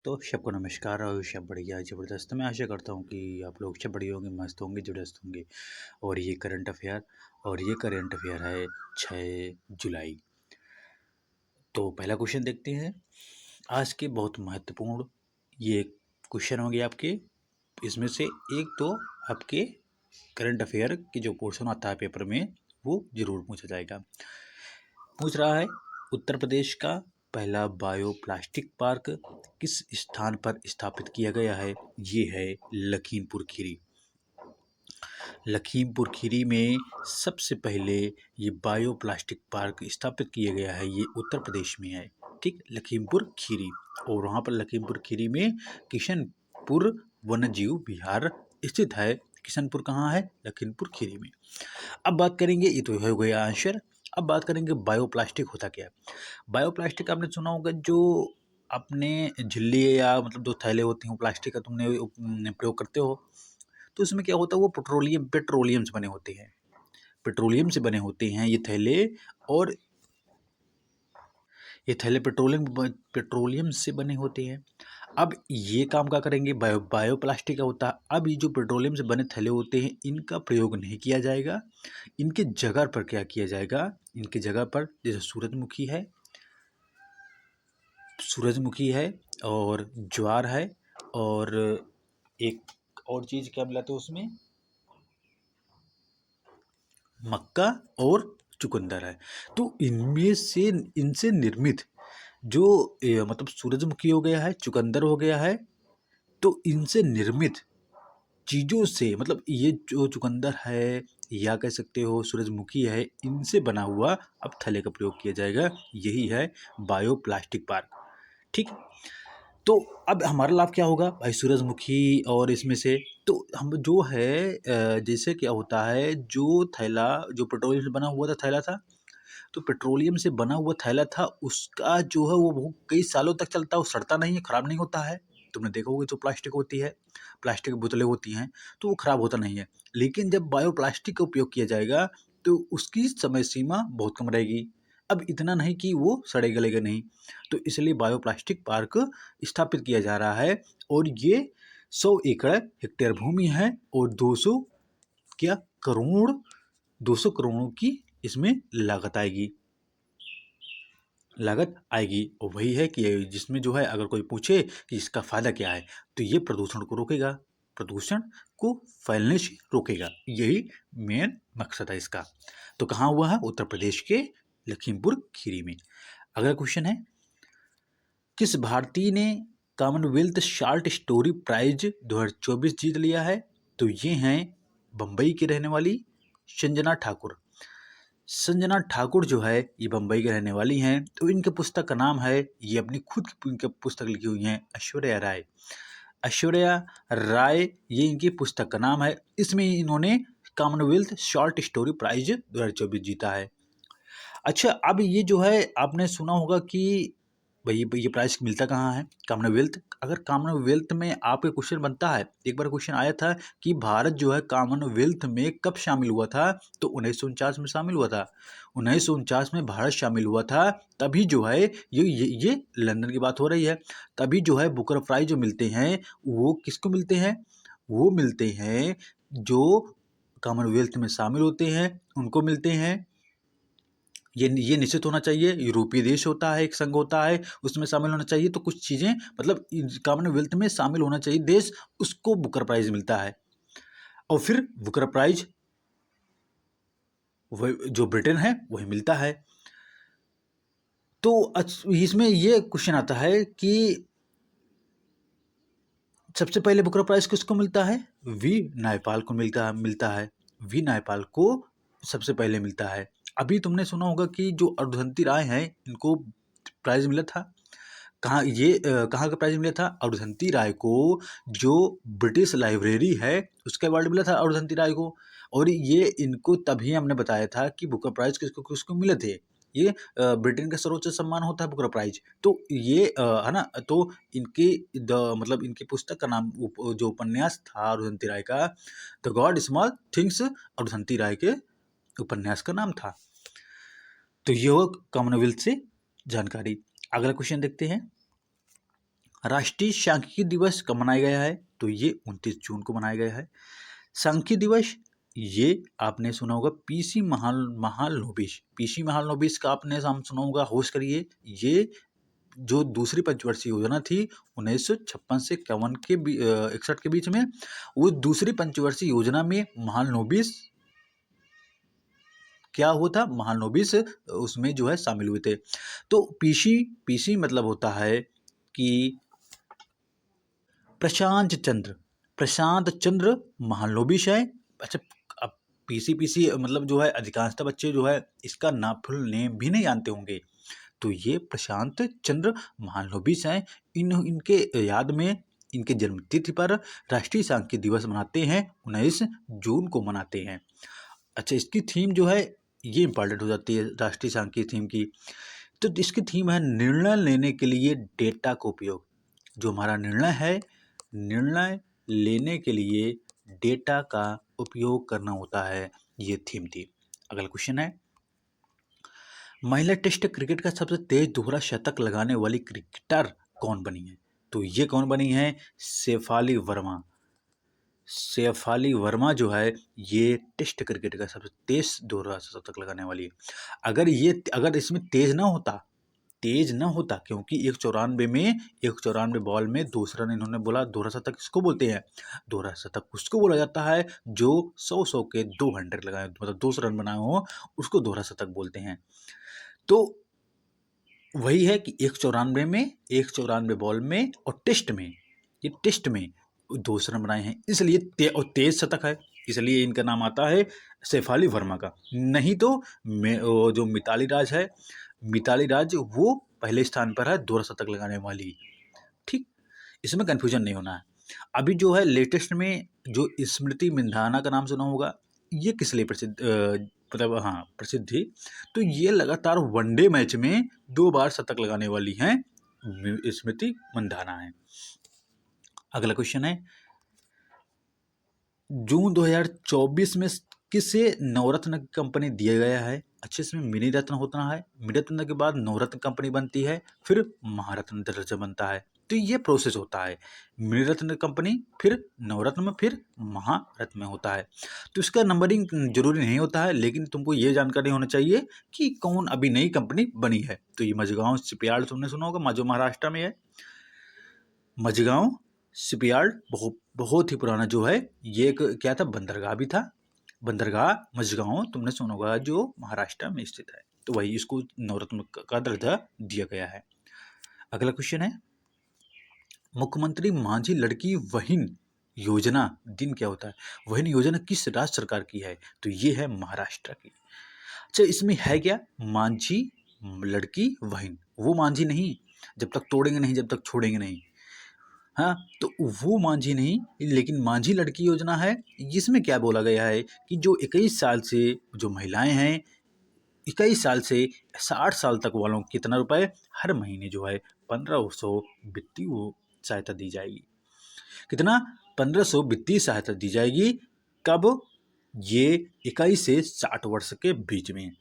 तो सबको नमस्कार और सब बढ़िया ज़बरदस्त। मैं आशा करता हूँ कि आप लोग सब बढ़िया होंगे, मस्त होंगे, ज़बरदस्त होंगे। और ये करंट अफेयर है 6 जुलाई। तो पहला क्वेश्चन देखते हैं। आज के बहुत महत्वपूर्ण ये क्वेश्चन होंगे आपके। इसमें से एक तो आपके करंट अफेयर की जो पोर्शन आता है पेपर में वो ज़रूर पूछा जाएगा। पूछ रहा है, उत्तर प्रदेश का पहला बायोप्लास्टिक पार्क किस स्थान पर स्थापित किया गया है? ये है लखीमपुर खीरी। लखीमपुर खीरी में सबसे पहले ये बायोप्लास्टिक पार्क स्थापित किया गया है, ये उत्तर प्रदेश में है। ठीक, लखीमपुर खीरी। और वहाँ पर लखीमपुर खीरी में किशनपुर वन्यजीव विहार स्थित है। किशनपुर कहाँ है? लखीमपुर खीरी में। अब बात करेंगे, ये तो हो गया आंसर। अब बात करेंगे बायोप्लास्टिक होता क्या है। बायोप्लास्टिक आपने सुना होगा, जो अपने झिल्ली या मतलब जो थैले होते हैं वो प्लास्टिक का तुमने प्रयोग करते हो, तो उसमें क्या होता है, वो पेट्रोलियम से बने होते हैं। पेट्रोलियम से बने होते हैं ये थैले। और ये थैले पेट्रोलियम से बने होते हैं। अब ये काम क्या करेंगे, बायोप्लास्टिक का होता है। अब ये जो पेट्रोलियम से बने थैले होते हैं इनका प्रयोग नहीं किया जाएगा। इनके जगह पर क्या किया जाएगा, इनकी जगह पर जैसे सूरजमुखी है और ज्वार है, और एक और चीज़ क्या मिलाते हैं उसमें, मक्का और चुकंदर है। तो इनमें से इनसे निर्मित जो मतलब सूरजमुखी हो गया है, चुकंदर हो गया है, तो इनसे निर्मित चीज़ों से, मतलब ये जो चुकंदर है या कह सकते हो सूरजमुखी है, इनसे बना हुआ अब थैले का प्रयोग किया जाएगा। यही है बायोप्लास्टिक पार्क। ठीक। तो अब हमारा लाभ क्या होगा भाई, सूरजमुखी और इसमें से तो हम जो है जैसे क्या होता है, जो थैला जो पेट्रोलियम से बना हुआ था थैला था, तो पेट्रोलियम से बना हुआ थैला था, उसका जो है वो बहुत कई सालों तक चलता है, वो सड़ता नहीं है, खराब नहीं होता है। तुमने देखा होगा जो प्लास्टिक होती है, प्लास्टिक की बोतलें होती हैं, तो वो खराब होता नहीं है। लेकिन जब बायोप्लास्टिक का उपयोग किया जाएगा तो उसकी समय सीमा बहुत कम रहेगी। अब इतना नहीं कि वो सड़े गलेगा नहीं। तो इसलिए बायोप्लास्टिक पार्क स्थापित किया जा रहा है। और ये 100 एकड़ हेक्टेयर भूमि है और 200 क्या करोड़ 200 करोड़ों की इसमें लागत आएगी। और वही है कि जिसमें जो है, अगर कोई पूछे कि इसका फ़ायदा क्या है, तो ये प्रदूषण को रोकेगा, प्रदूषण को फैलने से रोकेगा। यही मेन मकसद है इसका। तो कहाँ हुआ है? उत्तर प्रदेश के लखीमपुर खीरी में। अगला क्वेश्चन है, किस भारतीय ने कॉमनवेल्थ शॉर्ट स्टोरी प्राइज 2024 जीत लिया है? तो ये हैं बम्बई की रहने वाली संजना ठाकुर। संजना ठाकुर जो है ये बम्बई के रहने वाली हैं। तो इनके पुस्तक का नाम है, ये अपनी खुद की इनके पुस्तक लिखी हुई हैं, ऐश्वर्या राय। ऐश्वर्या राय, ये इनकी पुस्तक का नाम है। इसमें इन्होंने कॉमनवेल्थ शॉर्ट स्टोरी प्राइज 2024 जीता है। अच्छा, अब ये जो है आपने सुना होगा कि भाई ये प्राइज़ मिलता कहाँ है? कॉमनवेल्थ। अगर कॉमनवेल्थ में आपका क्वेश्चन बनता है, एक बार क्वेश्चन आया था कि भारत जो है कॉमनवेल्थ में कब शामिल हुआ था? तो 1949 में शामिल हुआ था। 1949 में भारत शामिल हुआ था। तभी जो है ये लंदन की बात हो रही है। तभी जो है बुकर प्राइज़ जो मिलते हैं, वो किसको मिलते हैं? वो मिलते हैं जो कॉमनवेल्थ में शामिल होते हैं, उनको मिलते हैं। ये निश्चित होना चाहिए, यूरोपीय देश होता है, एक संघ होता है, उसमें शामिल होना चाहिए। तो कुछ चीज़ें मतलब कॉमनवेल्थ में शामिल होना चाहिए देश, उसको बुकर प्राइज़ मिलता है। और फिर बुकर प्राइज़ वही जो ब्रिटेन है वही मिलता है। तो इसमें ये क्वेश्चन आता है कि सबसे पहले बुकर प्राइज़ किसको मिलता है? वी नायपाल को मिलता है। वी नायपाल को सबसे पहले मिलता है। अभी तुमने सुना होगा कि जो अरुंधति राय हैं, इनको प्राइज़ मिला था। कहाँ का प्राइज़ मिला था? अरुंधति राय को जो ब्रिटिश लाइब्रेरी है उसका अवार्ड मिला था अरुंधति राय को। और ये इनको तभी हमने बताया था कि बुकर प्राइज़ किसको किसको मिले थे। ये ब्रिटेन का सर्वोच्च सम्मान होता है बुकर प्राइज़। तो ये है ना, तो इनके मतलब इनकी पुस्तक का नाम जो उपन्यास था अरुंधति राय का, the god small things, Arundhati Roy के उपन्यास का नाम था। तो ये हो कॉमनवेल्थ से जानकारी। अगला क्वेश्चन देखते हैं। राष्ट्रीय सांख्यिकी दिवस कब मनाया गया है? तो ये 29 जून को मनाया गया है। सांख्यिकी दिवस, ये आपने सुना होगा पीसी महालनोबिस। पीसी महालनोबिस का आपने नाम सुना होगा, होश करिए। ये जो दूसरी पंचवर्षीय योजना थी 1956 से 61 के बीच में, वो दूसरी पंचवर्षीय योजना में महालनोबिस क्या हुआ था, महालनोबिस उसमें जो है शामिल हुए थे। तो पीसी पीसी मतलब होता है कि प्रशांत चंद्र महालनोबिस है। अच्छा, अब पीसी मतलब जो है अधिकांशतः बच्चे जो है इसका ना फुल नेम भी नहीं जानते होंगे। तो ये प्रशांत चंद्र महालनोबिस हैं। इनके याद में, इनके जन्मतिथि पर राष्ट्रीय सांख्यिकी दिवस मनाते हैं, 19 जून को मनाते हैं। अच्छा, इसकी थीम जो है ये इंपॉर्टेंट हो जाती है राष्ट्रीय सांख्यिकी थीम की। तो इसकी थीम है निर्णय लेने के लिए डेटा का उपयोग। जो हमारा निर्णय है, निर्णय लेने के लिए डेटा का उपयोग करना होता है, ये थीम थी। अगला क्वेश्चन है, महिला टेस्ट क्रिकेट का सबसे तेज दोहरा शतक लगाने वाली क्रिकेटर कौन बनी है? तो ये कौन बनी है? शेफाली वर्मा। शेफाली वर्मा जो है ये टेस्ट क्रिकेट का सबसे तेज दोहरा शतक लगाने वाली है। अगर इसमें तेज ना होता, क्योंकि 194 बॉल में 200 रन इन्होंने बोला। दोहरा शतक किसको बोलते हैं? दोहरा शतक उसको बोला जाता है जो 100 के 200 लगाए, मतलब 200 रन बनाए हो, उसको दोहरा शतक बोलते हैं। तो वही है कि 194 बॉल में और टेस्ट में 200 रन बनाए हैं, इसलिए और तेज शतक है, इसलिए इनका नाम आता है शेफाली वर्मा का। नहीं तो जो मिताली राज वो पहले स्थान पर है दोहरा शतक लगाने वाली। ठीक, इसमें कंफ्यूजन नहीं होना है। अभी जो है लेटेस्ट में जो स्मृति मंधाना का नाम सुना होगा, ये किस लिए प्रसिद्ध थी? तो ये लगातार वनडे मैच में 2 बार शतक लगाने वाली हैं, स्मृति मंधाना है। अगला क्वेश्चन है, जून 2024 में किसे नवरत्न कंपनी दिया गया है? अच्छे से मिनी रत्न होता है, मिनी रत्न के बाद नवरत्न कंपनी बनती है, फिर महारत्न दर्जा बनता है। तो ये प्रोसेस होता है, मिनी रत्न कंपनी, फिर नवरत्न में, फिर महारत्न में होता है। तो इसका नंबरिंग जरूरी नहीं होता है, लेकिन तुमको ये जानकारी होना चाहिए कि कौन अभी नई कंपनी बनी है। तो ये मझगांव शिपयार्ड तुमने सुना होगा, जो महाराष्ट्र में है। मझगांव शिपयार्ड बहुत ही पुराना जो है, ये एक क्या था, बंदरगाह भी था। बंदरगाह मझगांव तुमने सुना होगा, जो महाराष्ट्र में स्थित है। तो वही इसको नवरत्न का दर्जा दिया गया है। अगला क्वेश्चन है, मुख्यमंत्री माझी लड़की बहन योजना दिन क्या होता है? बहन योजना किस राज्य सरकार की है? तो ये है महाराष्ट्र की। अच्छा, इसमें है क्या? माझी लड़की बहन, वो माझी नहीं, जब तक तोड़ेंगे नहीं, जब तक छोड़ेंगे नहीं। हाँ, तो वो माझी नहीं, लेकिन माझी लड़की योजना है। जिसमें क्या बोला गया है कि जो 21 साल से जो महिलाएं हैं, 21 साल से 60 साल तक वालों को कितना रुपए हर महीने जो है 1500 वित्तीय सहायता दी जाएगी। कितना? 1500 वित्तीय सहायता दी जाएगी। कब? ये 21 से 60 वर्ष के बीच में।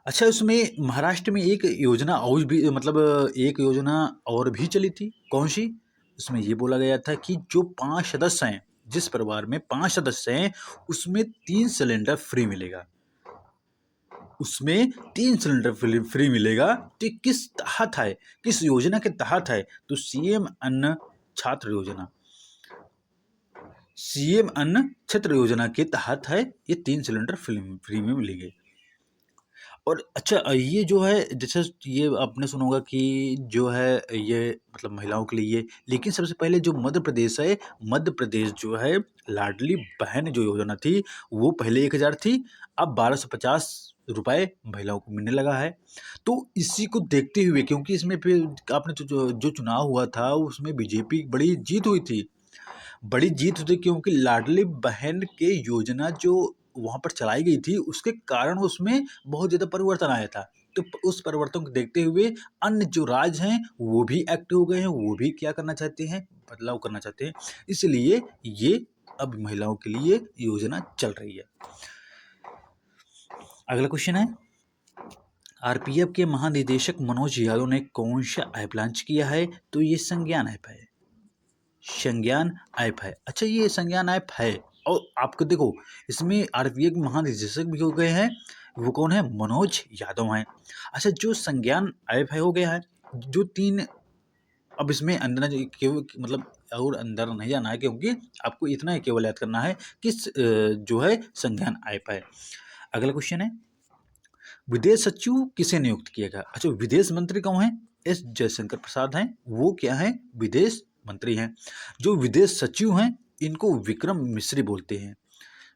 अच्छा, उसमें महाराष्ट्र में एक योजना और भी, मतलब एक योजना और भी चली थी। कौन सी? उसमें ये बोला गया था कि जो 5 सदस्य हैं, जिस परिवार में 5 सदस्य हैं, उसमें 3 सिलेंडर फ्री मिलेगा। उसमें 3 सिलेंडर फ्री मिलेगा। तो किस तहत है, किस योजना के तहत है? तो सीएम अन्न छात्र योजना, सीएम अन्न छात्र योजना के तहत है। ये 3 सिलेंडर फ्री में मिलेंगे। और अच्छा, ये जो है, जैसे ये आपने सुना होगा कि जो है ये मतलब महिलाओं के लिए, लेकिन सबसे पहले जो मध्य प्रदेश है, मध्य प्रदेश जो है लाडली बहन जो योजना थी, वो पहले 1000 थी, अब 1250 रुपए महिलाओं को मिलने लगा है। तो इसी को देखते हुए, क्योंकि इसमें फिर आपने जो चुनाव हुआ था उसमें बीजेपी की बड़ी जीत हुई थी, क्योंकि लाडली बहन के योजना जो वहाँ पर चलाई गई थी, उसके कारण उसमें बहुत ज़्यादा परिवर्तन आया था। तो उस परिवर्तन को देखते हुए अन्य जो राज्य हैं वो भी एक्टिव हो गए हैं, वो भी क्या करना चाहते हैं, बदलाव करना चाहते हैं। इसलिए ये अब महिलाओं के लिए योजना चल रही है। अगला क्वेश्चन है, आरपीएफ के महानिदेशक मनोज यादव ने कौन सा ऐप लॉन्च किया है? तो ये संज्ञान ऐप है। संज्ञान ऐप है। अच्छा, ये संज्ञान ऐप है और आपको देखो इसमें आरपीएफ के महानिदेशक भी हो गए हैं। वो कौन है? मनोज यादव हैं। अच्छा, जो संज्ञान ऐप है हो गया है, जो तीन, अब इसमें अंदर केवल मतलब और अंदर नहीं जाना है, क्योंकि आपको इतना ही केवल याद करना है किस जो है संज्ञान ऐप है। अगला क्वेश्चन है, विदेश सचिव किसे नियुक्त किया गया? अच्छा, विदेश मंत्री कौन है? एस जयशंकर प्रसाद हैं। वो क्या है? विदेश मंत्री हैं। जो विदेश सचिव हैं इनको विक्रम मिश्री बोलते हैं।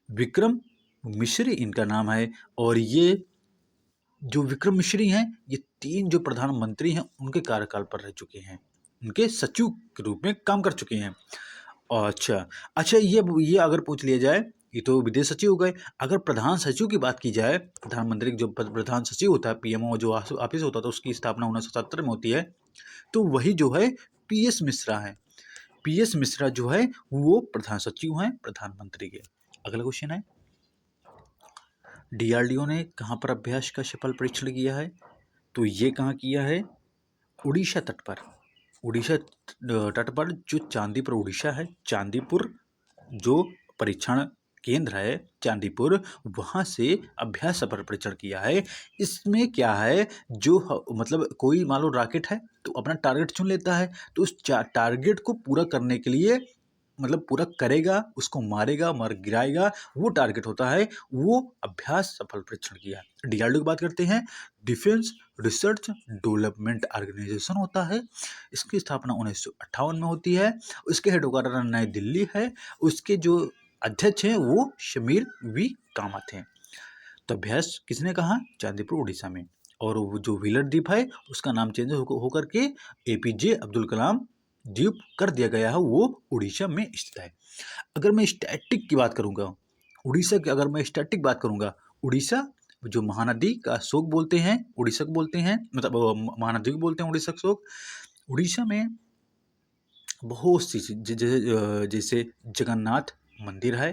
विक्रम मिश्री इनका नाम है। और ये जो विक्रम मिश्री हैं, ये तीन जो प्रधानमंत्री हैं उनके कार्यकाल पर रह चुके हैं, उनके सचिव के रूप में काम कर चुके हैं। अच्छा, अच्छा, ये अगर पूछ लिया जाए, ये तो विदेश सचिव हो गए। अगर प्रधान सचिव की बात की जाए, प्रधानमंत्री जो प्रधान सचिव होता है, पीएमओ जो ऑफिस होता था, उसकी स्थापना 1970 में होती है। तो वही जो है पीएस मिश्रा है। पीएस मिश्रा जो है वो प्रधान सचिव हैं प्रधानमंत्री के। अगला क्वेश्चन है, डीआरडीओ ने कहाँ पर अभ्यास का सफल परीक्षण किया है? तो ये कहाँ किया है? उड़ीसा तट पर। उड़ीसा तट पर जो चांदीपुर उड़ीसा है, चांदीपुर जो परीक्षण केंद्र है चांदीपुर, वहाँ से अभ्यास सफल परीक्षण किया है। इसमें क्या है, जो मतलब कोई मान लो रॉकेट है तो अपना टारगेट चुन लेता है, तो उस टारगेट को पूरा करने के लिए मतलब पूरा करेगा, उसको मारेगा, मार गिराएगा, वो टारगेट होता है। वो अभ्यास सफल परीक्षण किया। डीआरडीओ की बात करते हैं, डिफेंस रिसर्च डेवलपमेंट ऑर्गेनाइजेशन होता है। इसकी स्थापना 1958 में होती है। उसके हेडक्वार्टर नई दिल्ली है। उसके जो अध्यक्ष हैं वो शमीर वी कामत हैं। तो अभ्यास किसने कहा? चांदीपुर उड़ीसा में। और वो जो व्हीलर द्वीप है उसका नाम चेंज होकर के एपीजे अब्दुल कलाम द्वीप कर दिया गया है, वो उड़ीसा में स्थित है। अगर मैं स्टैटिक की बात करूंगा, उड़ीसा की अगर मैं स्टैटिक बात करूंगा, उड़ीसा जो महानदी का शोक बोलते हैं, उड़ीसा को बोलते हैं, मतलब महानदी को बोलते हैं उड़ीसा का शोक। उड़ीसा में बहुत सी जैसे जगन्नाथ मंदिर है,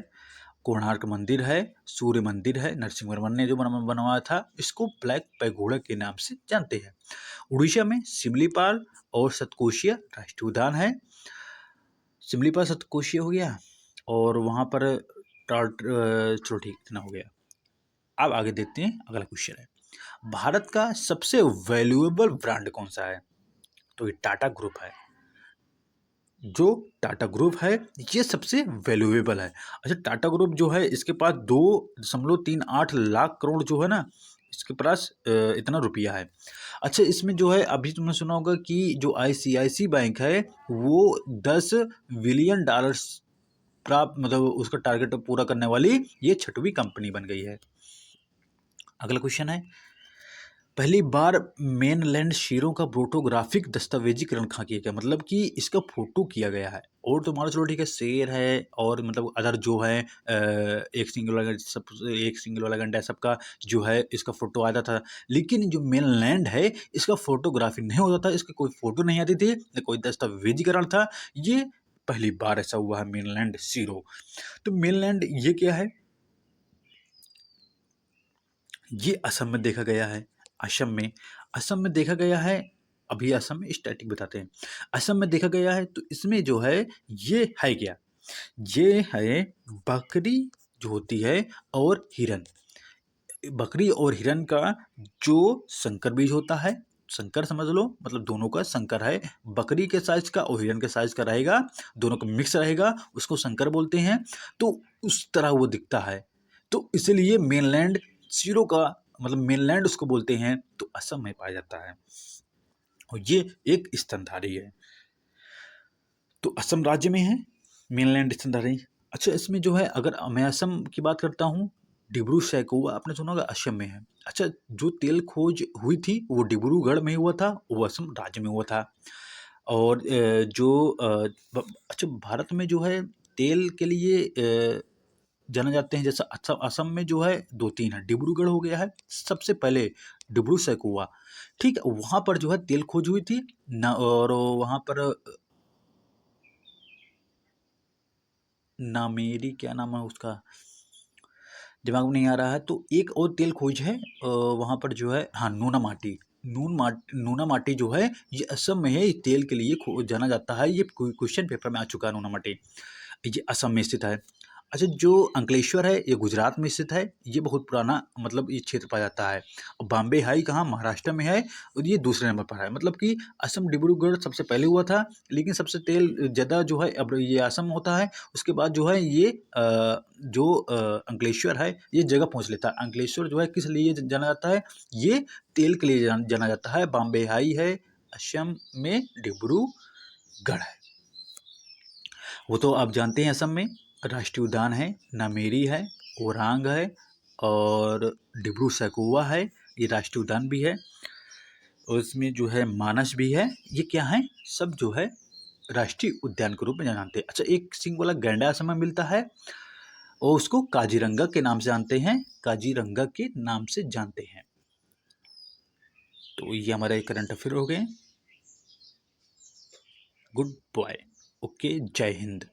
कोणार्क मंदिर है, सूर्य मंदिर है, नरसिंहवर्मन ने जो बनवाया था, इसको ब्लैक पैगोडा के नाम से जानते हैं। उड़ीसा में सिमलीपाल और सतकोशिया राष्ट्रीय उद्यान है। सिमलीपाल सतकोशिया हो गया, और वहाँ पर चलो ठीक, इतना हो गया। अब आगे देखते हैं, अगला क्वेश्चन है, भारत का सबसे वैल्यूएबल ब्रांड कौन सा है? तो ये टाटा ग्रुप है। जो टाटा ग्रुप है ये सबसे वैल्यूएबल है। अच्छा, टाटा ग्रुप जो है इसके पास 2.38 लाख करोड़ जो है ना, इसके पास इतना रुपया है। अच्छा, इसमें जो है अभी तुमने सुना होगा कि जो आईसीआईसी बैंक है वो $10 बिलियन प्राप्त, मतलब उसका टारगेट पूरा करने वाली ये 6वीं कंपनी बन गई है। अगला क्वेश्चन है, पहली बार मेनलैंड शेरों का फोटोग्राफिक दस्तावेजीकरण कहाँ किया गया? मतलब कि इसका फोटो किया गया है। और तो मान चलो ठीक है, शेर है और मतलब अदर जो है एक सिंगल वाला गंडा सबका जो है इसका फोटो आता था। लेकिन जो मेनलैंड है इसका फोटोग्राफी नहीं होता था, इसकी कोई फोटो नहीं आती थी, न कोई दस्तावेजीकरण था। ये पहली बार ऐसा हुआ है मेनलैंड शेरों। तो मेनलैंड ये क्या है? ये असम में देखा गया है। असम में देखा गया है। अभी असम में स्टैटिक बताते हैं। असम में देखा गया है, तो इसमें जो है ये है क्या? ये है बकरी जो होती है और हिरन। बकरी और हिरन का जो संकर बीज होता है, संकर समझ लो, मतलब दोनों का संकर है, बकरी के साइज का और हिरन के साइज का रहेगा, दोनों का मिक्स रहेगा, उसको संकर बोलते हैं। तो उस तरह वो दिखता है। तो इसलिए मेनलैंड सीरो का मतलब मेनलैंड उसको बोलते हैं, तो असम में पाया जाता है और ये एक स्तनधारी है। तो असम राज्य में है मेनलैंड स्तनधारी। अच्छा, इसमें जो है अगर मैं असम की बात करता हूँ, डिब्रू सैखोवा आपने सुना होगा, असम में है। अच्छा, जो तेल खोज हुई थी वो डिब्रूगढ़ में हुआ था, वो असम राज्य में हुआ था। और अच्छा, भारत में जो है तेल के लिए जाना जाते हैं, जैसा असम असम में जो है 2-3 है। डिब्रूगढ़ हो गया है सबसे पहले, डिब्रू सैखोवा, ठीक है, वहाँ पर जो है तेल खोज हुई थी ना। और वहाँ पर नामेरी क्या नाम है उसका, दिमाग में नहीं आ रहा है तो एक और तेल खोज है वहाँ पर जो है, हाँ, नूनामाटी। नूनामाटी जो है ये असम में है, इस तेल के लिए जाना जाता है। ये क्वेश्चन पेपर में आ चुका है नूनामाटी। ये असम में स्थित है। अच्छा, जो अंकलेश्वर है ये गुजरात में स्थित है। ये बहुत पुराना मतलब ये क्षेत्र पाया जाता है। और बॉम्बे हाई कहाँ, महाराष्ट्र में है, और ये दूसरे नंबर पर है। मतलब कि असम डिब्रूगढ़ सबसे पहले हुआ था, लेकिन सबसे तेल ज़्यादा जो है अब ये असम होता है। उसके बाद जो है ये अंकलेश्वर है ये जगह पहुँच लेता है। अंकलेश्वर जो है किस लिए जाना जाता है, ये तेल के लिए जाना जाता है। बॉम्बे हाई है असम में, डिब्रूगढ़ है। वो तो आप जानते हैं। असम में राष्ट्रीय उद्यान है, नामेरी है, ओरांग है, और डिब्रू सैखोवा है, ये राष्ट्रीय उद्यान भी है। और इसमें जो है मानस भी है। ये क्या है, सब जो है राष्ट्रीय उद्यान के रूप में जानते हैं। अच्छा, एक सिंग वाला गैंडा असम में मिलता है और उसको काजीरंगा के नाम से जानते हैं, काजीरंगा के नाम से जानते हैं। तो ये हमारे करंट अफेयर हो गए। गुड बाय, ओके, जय हिंद।